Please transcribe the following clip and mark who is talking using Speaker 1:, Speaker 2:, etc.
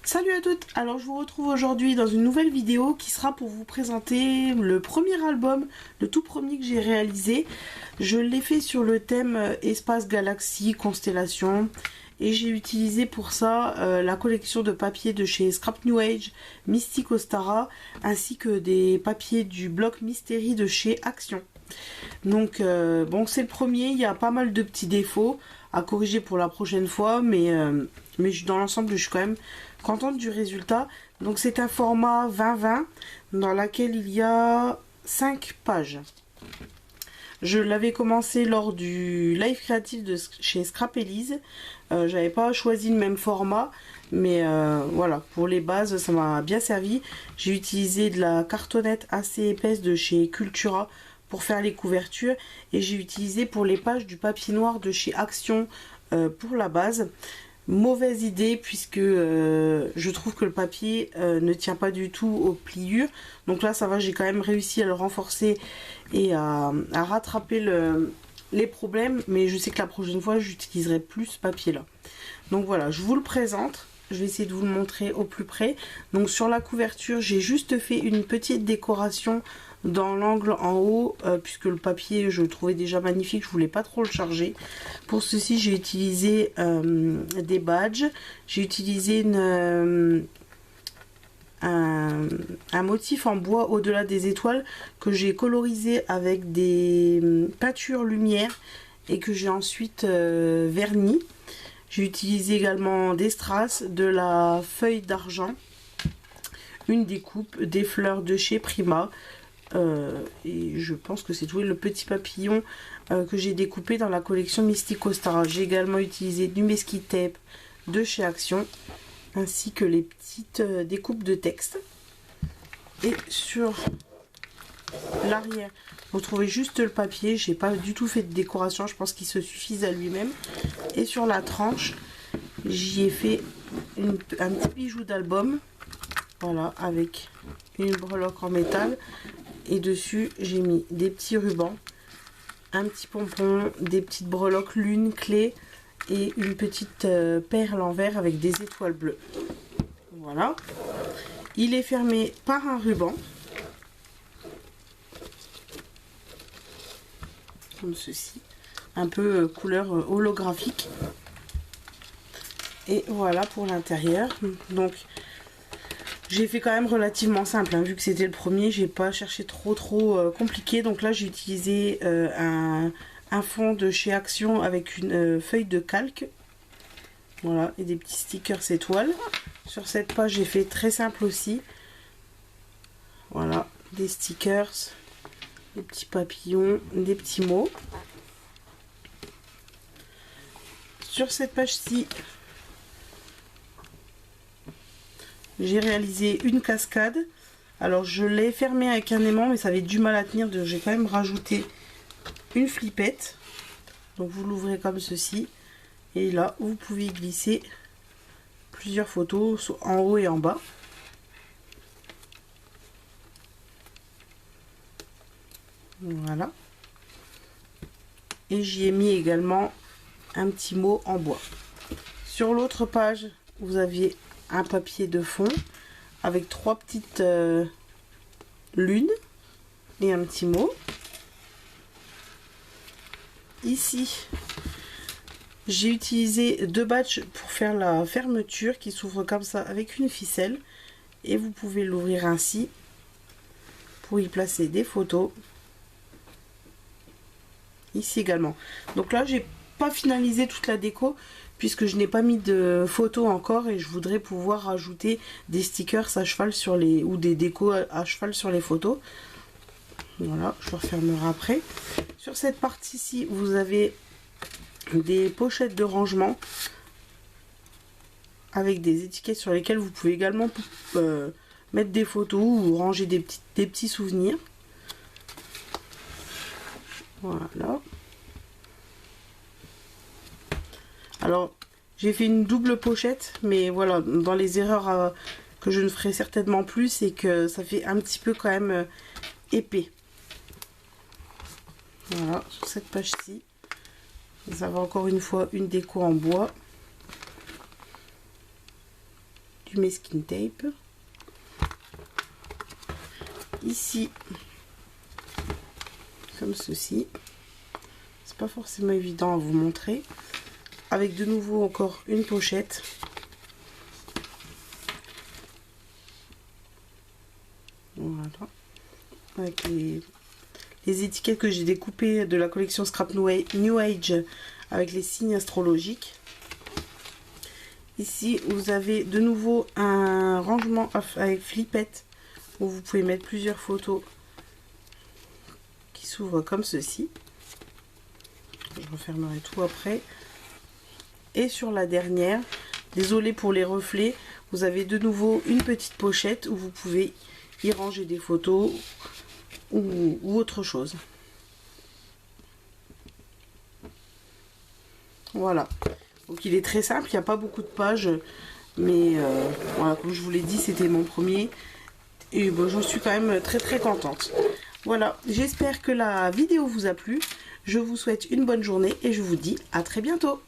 Speaker 1: Salut à toutes, alors je vous retrouve aujourd'hui dans une nouvelle vidéo qui sera pour vous présenter le premier album, le tout premier que j'ai réalisé. Je l'ai fait sur le thème espace, galaxie, constellation, et j'ai utilisé pour ça la collection de papiers de chez Scrap New Age, Mystic Ostara, ainsi que des papiers du bloc Mystery de chez Action. Donc bon, c'est le premier, il y a pas mal de petits défauts à corriger pour la prochaine fois, mais dans l'ensemble je suis quand même contente du résultat. Donc c'est un format 20-20 dans lequel il y a 5 pages. Je l'avais commencé lors du live créatif de chez Scrap Elise. J'avais pas choisi le même format, mais voilà, pour les bases ça m'a bien servi. J'ai utilisé de la cartonnette assez épaisse de chez Cultura pour faire les couvertures, et j'ai utilisé pour les pages du papier noir de chez Action pour la base. Mauvaise idée, puisque je trouve que le papier ne tient pas du tout aux pliures. Donc là ça va, j'ai quand même réussi à le renforcer et à rattraper les problèmes, mais je sais que la prochaine fois j'utiliserai plus ce papier là. Donc voilà, je vous le présente. Je vais essayer de vous le montrer au plus près. Donc sur la couverture, j'ai juste fait une petite décoration dans l'angle en haut, puisque le papier je le trouvais déjà magnifique, je voulais pas trop le charger. Pour ceci, j'ai utilisé des badges, j'ai utilisé un motif en bois au-delà des étoiles que j'ai colorisé avec des peintures lumière et que j'ai ensuite verni. J'ai utilisé également des strass, de la feuille d'argent, une découpe, des fleurs de chez Prima, et je pense que c'est tout, le petit papillon que j'ai découpé dans la collection Mystic Ostara. J'ai également utilisé du Mesquite Tape de chez Action, ainsi que les petites découpes de texte. Et sur l'arrière, vous trouvez juste le papier, j'ai pas du tout fait de décoration, je pense qu'il se suffise à lui-même. Et sur la tranche, j'y ai fait un petit bijou d'album, voilà, avec une breloque en métal, et dessus j'ai mis des petits rubans, un petit pompon, des petites breloques lune, clé, et une petite perle en verre avec des étoiles bleues. Voilà, il est fermé par un ruban comme ceci, un peu couleur holographique. Et voilà pour l'intérieur. Donc j'ai fait quand même relativement simple, hein, vu que c'était le premier, j'ai pas cherché trop compliqué. Donc là j'ai utilisé un fond de chez Action avec une feuille de calque, voilà, et des petits stickers étoiles. Sur cette page j'ai fait très simple aussi, voilà, des stickers, des petits papillons, des petits mots. Sur cette page-ci, j'ai réalisé une cascade. Alors je l'ai fermée avec un aimant, mais ça avait du mal à tenir, donc j'ai quand même rajouté une flippette. Donc vous l'ouvrez comme ceci, et là vous pouvez y glisser plusieurs photos en haut et en bas. Voilà, et j'y ai mis également un petit mot en bois. Sur l'autre page, vous aviez un papier de fond avec 3 petites lunes et un petit mot. Ici, j'ai utilisé 2 badges pour faire la fermeture qui s'ouvre comme ça avec une ficelle, et vous pouvez l'ouvrir ainsi pour y placer des photos. Ici également. Donc là j'ai pas finalisé toute la déco puisque je n'ai pas mis de photos encore, et je voudrais pouvoir rajouter des stickers à cheval sur les, ou des décos à cheval sur les photos. Voilà, je refermerai après. Sur cette partie-ci, vous avez des pochettes de rangement avec des étiquettes sur lesquelles vous pouvez également mettre des photos ou ranger des petits souvenirs. Voilà. Alors j'ai fait une double pochette, mais voilà, dans les erreurs que je ne ferai certainement plus, c'est que ça fait un petit peu quand même épais. Voilà, sur cette page-ci. Vous avez encore une fois une déco en bois. Du masking tape. Ici, comme ceci. C'est pas forcément évident à vous montrer. Avec de nouveau encore une pochette. Voilà. Avec les étiquettes que j'ai découpées de la collection Scrap New Age avec les signes astrologiques. Ici, vous avez de nouveau un rangement avec flippette où vous pouvez mettre plusieurs photos qui s'ouvrent comme ceci. Je refermerai tout après. Et sur la dernière, désolé pour les reflets, vous avez de nouveau une petite pochette où vous pouvez y ranger des photos ou autre chose. Voilà. Donc il est très simple, il n'y a pas beaucoup de pages, mais voilà, comme je vous l'ai dit, c'était mon premier. Et bon, j'en suis quand même très contente. Voilà, j'espère que la vidéo vous a plu. Je vous souhaite une bonne journée et je vous dis à très bientôt.